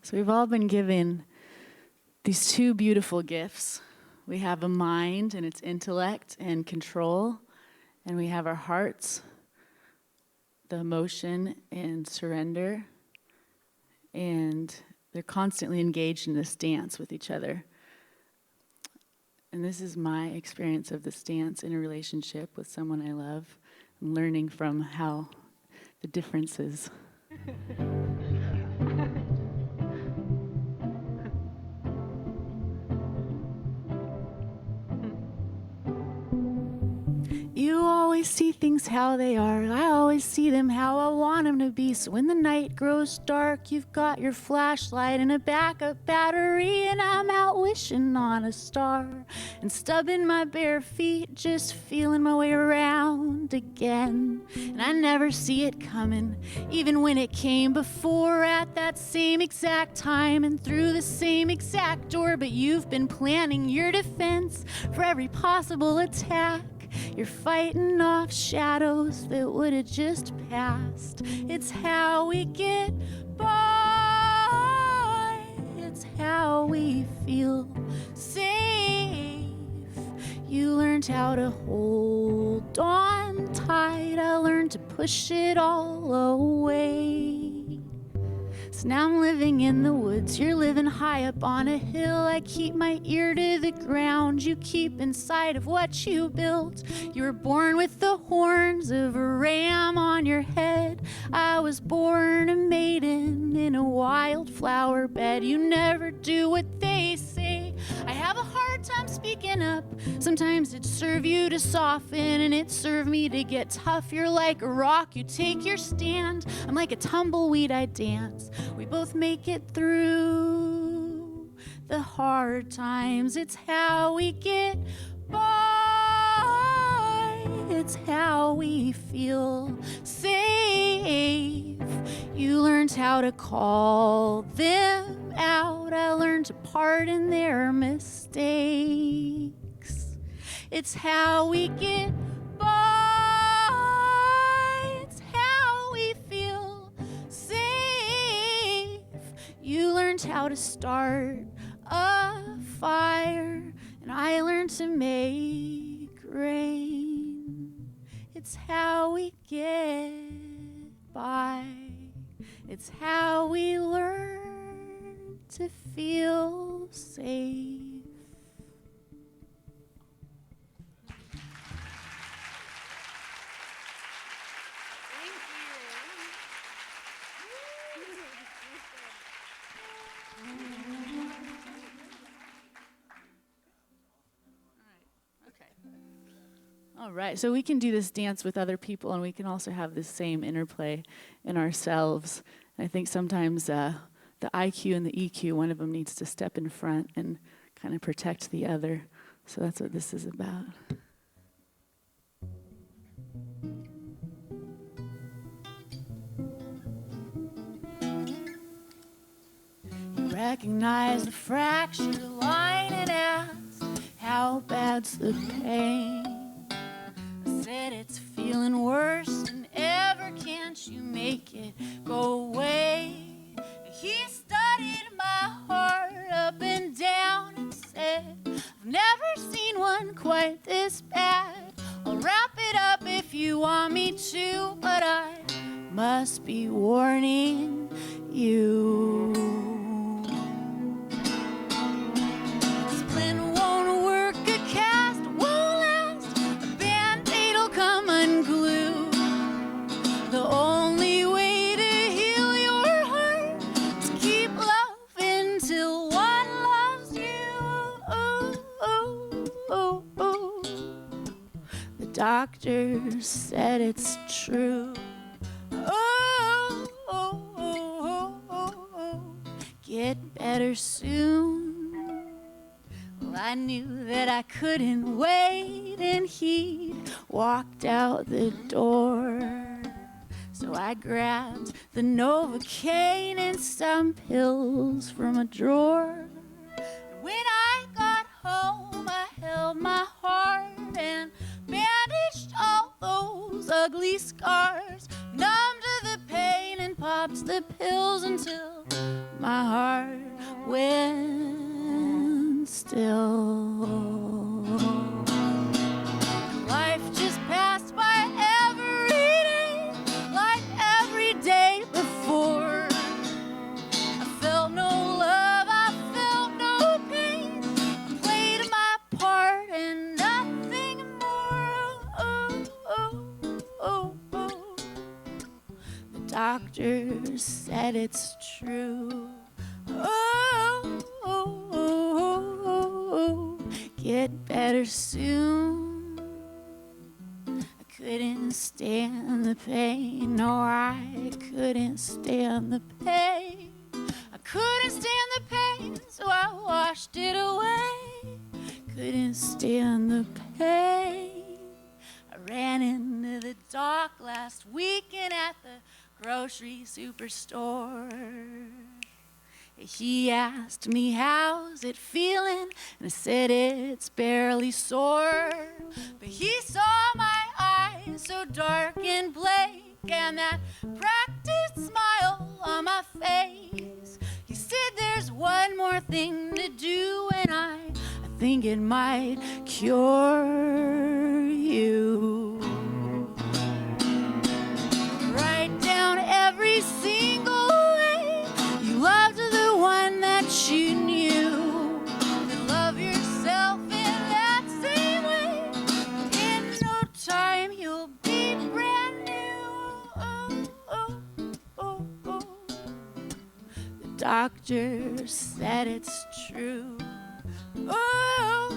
So we've all been given these two beautiful gifts. We have a mind and its intellect and control, and we have our hearts, the emotion and surrender, and they're constantly engaged in this dance with each other. And this is my experience of this dance in a relationship with someone I love, and learning from how the differences. You always see things how they are. I always see them how I want them to be. So when the night grows dark, you've got your flashlight and a backup battery, and I'm out wishing on a star and stubbing my bare feet, just feeling my way around again. And I never see it coming, even when it came before at that same exact time and through the same exact door. But you've been planning your defense for every possible attack. You're fighting off shadows that would have just passed. It's how we get by. It's how we feel safe. You learned how to hold on tight. I learned to push it all away. So now I'm living in the woods, you're living high up on a hill. I keep my ear to the ground, you keep inside of what you built. You were born with the horns of a ram on your head. I was born a maiden in a wildflower bed. You never do what they say. I have a hard time speaking up. Sometimes it serve you to soften, and it served me to get tough. You're like a rock, you take your stand. I'm like a tumbleweed, I dance. We both make it through the hard times. It's how we get by. It's how we feel safe. You learned how to call them out. I learned to pardon their mistakes. It's how we get by. It's how we feel safe. You learned how to start a fire, and I learned to make rain. It's how we get by. It's how we learn to feel safe. All right, so we can do this dance with other people, and we can also have this same interplay in ourselves. And I think sometimes the IQ and the EQ, one of them needs to step in front and kind of protect the other. So that's what this is about. You recognize the fractured line and ask, how bad's the pain? Said it's feeling worse than ever, can't you make it go away? He studied my heart up and down and said, I've never seen one quite this bad. I'll wrap it up if you want me to, but I must be warning you. Splint won't work, a cast won't last, a band-aid'll come unglued. The only way to heal your heart is keep loving till one loves you. The doctor said it's true. Get better soon. Well, I knew that I couldn't wait, and he walked out the door. So I grabbed the Novocaine and some pills from a drawer. When I got home, healed my heart and bandaged all those ugly scars, numbed to the pain and popped the pills until my heart went still. Life just passed by every day, like every day before. I felt no love, I felt no pain. I played my part and nothing more. The doctor said it's true. Get better soon. I couldn't stand the pain, no, I couldn't stand the pain. I couldn't stand the pain, so I washed it away. Couldn't stand the pain. I ran into the doc last weekend at the grocery superstore. He asked me, how's it feeling? And I said, it's barely sore. But he saw my eyes so dark and blank and that practiced smile on my face. He said, there's one more thing to do, and I think it might cure you. Write down every single way you loved the one that you knew. And love yourself in that same way. In no time you'll be brand new. The doctor said it's true. Oh,